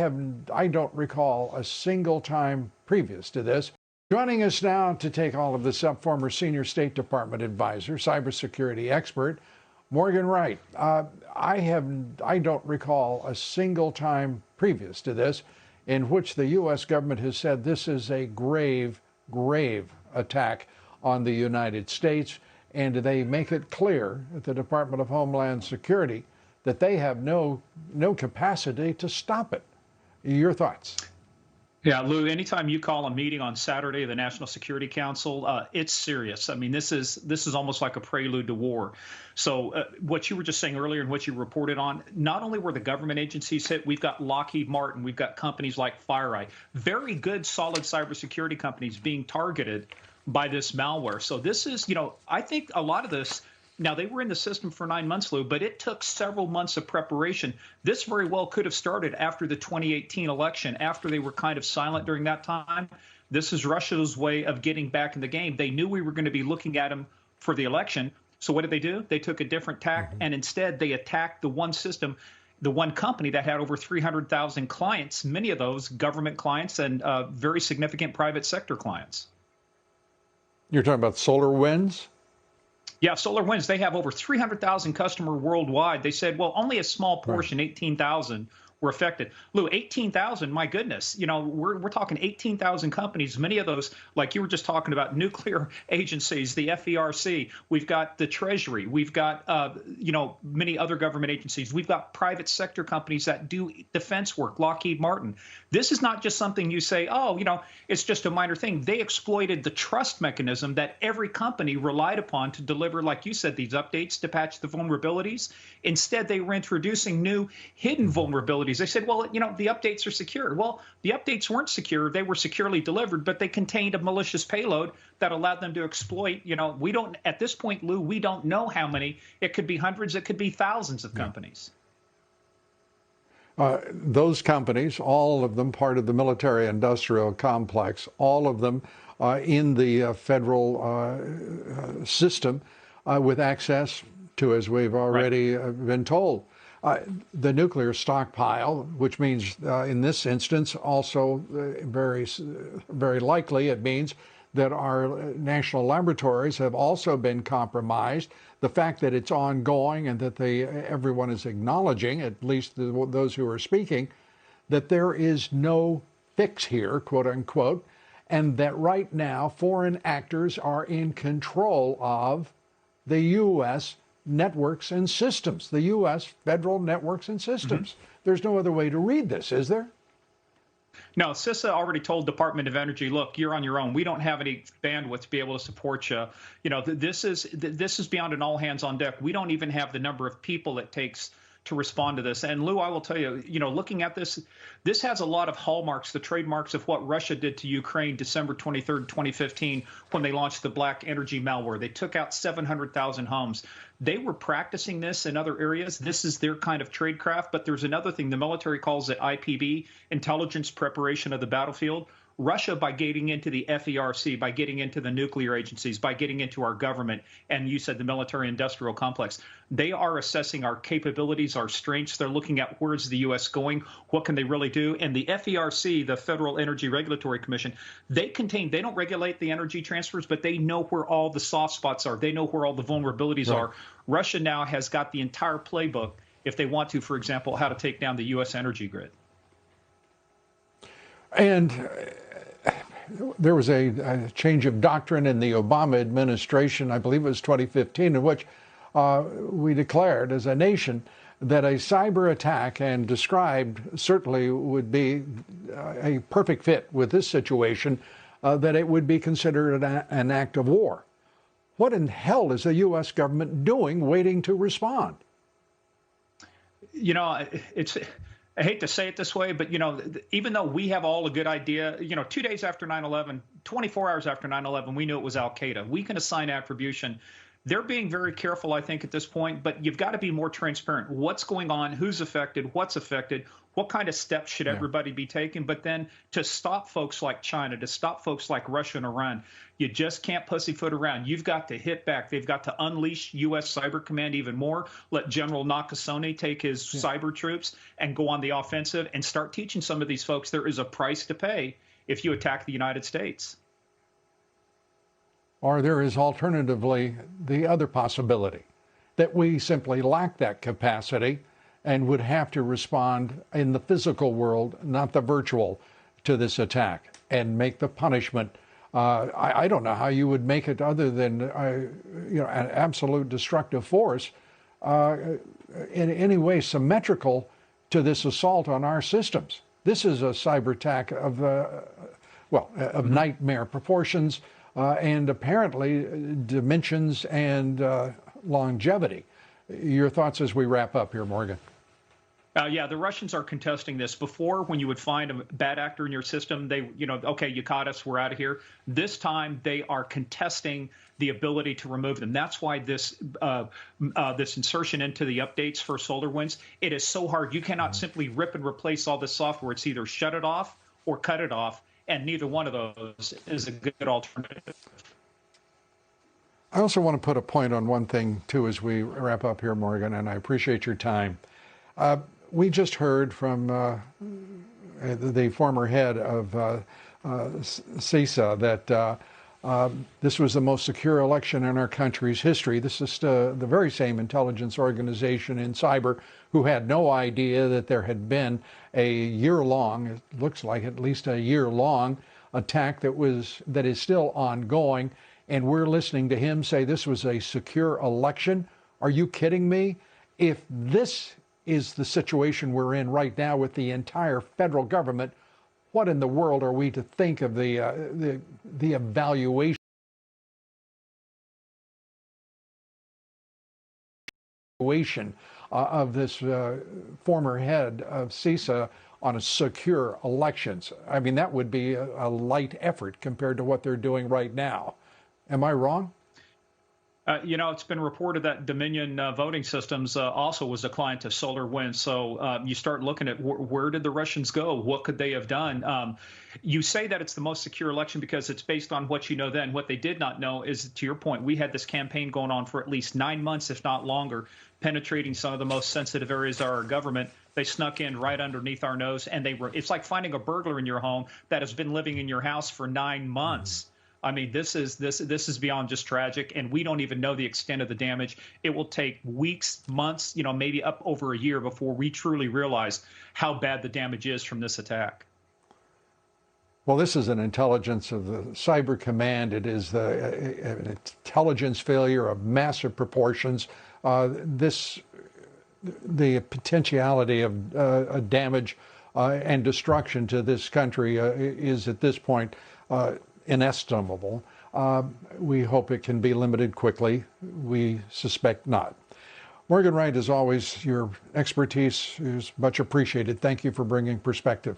I don't recall a single time previous to this. Joining us now to take all of this up, former senior State Department advisor, cybersecurity expert, Morgan Wright. I don't recall a single time previous to this in which the U.S. government has said this is a grave, grave attack on the United States, and they make it clear at the Department of Homeland Security that they have no capacity to stop it. Your thoughts? Yeah, Lou, anytime you call a meeting on Saturday of the National Security Council, it's serious. I mean, this is almost like a prelude to war. So what you were just saying earlier and what you reported on, not only were the government agencies hit, we've got Lockheed Martin, we've got companies like FireEye, very good, solid cybersecurity companies being targeted by this malware. So this is, I think a lot of this, now, they were in the system for 9 months, Lou, but it took several months of preparation. This very well could have started after the 2018 election, after they were kind of silent during that time. This is Russia's way of getting back in the game. They knew we were going to be looking at them for the election. So what did they do? They took a different tack, and instead they attacked the one system, the one company that had over 300,000 clients, many of those government clients and very significant private sector clients. You're talking about SolarWinds? Yeah, SolarWinds, they have over 300,000 customers worldwide. They said, well, only a small portion, 18,000, were affected. Lou, 18,000, my goodness. We're talking 18,000 companies, many of those, like you were just talking about, nuclear agencies, the FERC. We've got the Treasury. We've got, many other government agencies. We've got private sector companies that do defense work, Lockheed Martin. This is not just something you say, it's just a minor thing. They exploited the trust mechanism that every company relied upon to deliver, like you said, these updates to patch the vulnerabilities. Instead, they were introducing new hidden vulnerabilities. They said, well, the updates are secure. Well, the updates weren't secure. They were securely delivered, but they contained a malicious payload that allowed them to exploit. We don't, at this point, Lou, we don't know how many. It could be hundreds. It could be thousands of companies. Those companies, all of them part of the military-industrial complex, all of them in the federal system with access to, as we've already been told, the nuclear stockpile, which means in this instance also very likely it means that our national laboratories have also been compromised. The fact that it's ongoing and that everyone is acknowledging, at least those who are speaking, that there is no fix here, quote unquote, and that right now foreign actors are in control of the U.S. networks and systems, the U.S. federal networks and systems. There's no other way to read this, is there? No, CISA already told Department of Energy, look, you're on your own. We don't have any bandwidth to be able to support you. This is beyond an all hands on deck. We don't even have the number of people it takes to respond to this. And Lou, I will tell you, looking at this has a lot of hallmarks, the trademarks of what Russia did to Ukraine December 23rd, 2015, when they launched the black energy malware. They took out 700,000 homes. They were practicing this in other areas. This is their kind of tradecraft. But there's another thing. The military calls it IPB, intelligence preparation of the battlefield. Russia, by getting into the FERC, by getting into the nuclear agencies, by getting into our government, and you said the military-industrial complex, they are assessing our capabilities, our strengths. They're looking at where's the U.S. going, what can they really do. And the FERC, the Federal Energy Regulatory Commission, they don't regulate the energy transfers, but they know where all the soft spots are. They know where all the vulnerabilities are. Russia now has got the entire playbook, if they want to, for example, how to take down the U.S. energy grid. And there was a change of doctrine in the Obama administration, I believe it was 2015, in which we declared as a nation that a cyber attack, and described certainly would be a perfect fit with this situation, that it would be considered an act of war. What in hell is the U.S. government doing waiting to respond? I hate to say it this way, but, even though we have all a good idea, 2 days after 9/11, 24 hours after 9/11, we knew it was al-Qaeda. We can assign attribution. They're being very careful, I think, at this point, but you've got to be more transparent. What's going on? Who's affected? What's affected? What kind of steps should everybody be taking? But then to stop folks like China, to stop folks like Russia and Iran, you just can't pussyfoot around. You've got to hit back. They've got to unleash U.S. Cyber Command even more. Let General Nakasone take his cyber troops and go on the offensive and start teaching some of these folks there is a price to pay if you attack the United States. Or there is alternatively the other possibility that we simply lack that capacity and would have to respond in the physical world, not the virtual, to this attack and make the punishment. I don't know how you would make it other than an absolute destructive force in any way symmetrical to this assault on our systems. This is a cyber attack of nightmare proportions and apparently dimensions and longevity. Your thoughts as we wrap up here, Morgan? Yeah, the Russians are contesting this. Before, when you would find a bad actor in your system, they, okay, you caught us, we're out of here. This time, they are contesting the ability to remove them. That's why this insertion into the updates for SolarWinds, it is so hard. You cannot simply rip and replace all this software. It's either shut it off or cut it off, and neither one of those is a good alternative. I also want to put a point on one thing, too, as we wrap up here, Morgan, and I appreciate your time. We just heard from the former head of CISA that this was the most secure election in our country's history. This is the very same intelligence organization in cyber who had no idea that there had been a year-long, it looks like at least a year-long attack that is still ongoing. And we're listening to him say this was a secure election. Are you kidding me? If this is the situation we're in right now with the entire federal government, what in the world are we to think of the evaluation of this former head of CISA on a secure elections? I mean, that would be a light effort compared to what they're doing right now. Am I wrong? It's been reported that Dominion voting systems also was a client to SolarWinds. So you start looking at where did the Russians go? What could they have done? You say that it's the most secure election because it's based on what you know then. What they did not know is, to your point, we had this campaign going on for at least 9 months, if not longer, penetrating some of the most sensitive areas of our government. They snuck in right underneath our nose, and it's like finding a burglar in your home that has been living in your house for 9 months. I mean, this is beyond just tragic, and we don't even know the extent of the damage. It will take weeks, months, maybe up over a year before we truly realize how bad the damage is from this attack. Well, this is an intelligence of the Cyber Command. It is an intelligence failure of massive proportions. The potentiality of damage and destruction to this country is at this point inestimable. We hope it can be limited quickly. We suspect not. Morgan Wright, as always, your expertise is much appreciated. Thank you for bringing perspective.